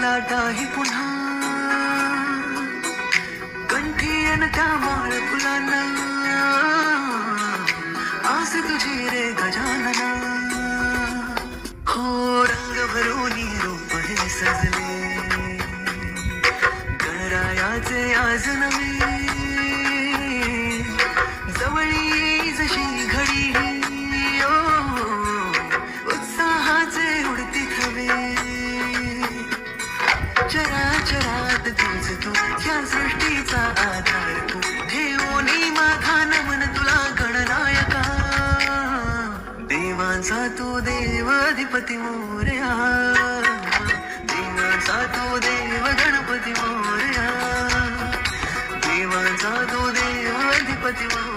लाटाही पुन्हा कंठी अन त्या माळ फुलांना आस तुझी रे गजानना हो रंग भरून रूप हे सजले गणरायाचे आज नवे जवळी जशी घडी उत्साहाचे उडती थवे चराचरात तुझ तू या सृष्टीचा आधार तू ठेवोनी माझा नमन तुला गणनायका देवांचा तू देव अधिपती मोरया देवांचा तू देव गणपती मोरया देवांचा तू देव अधिपती मोरया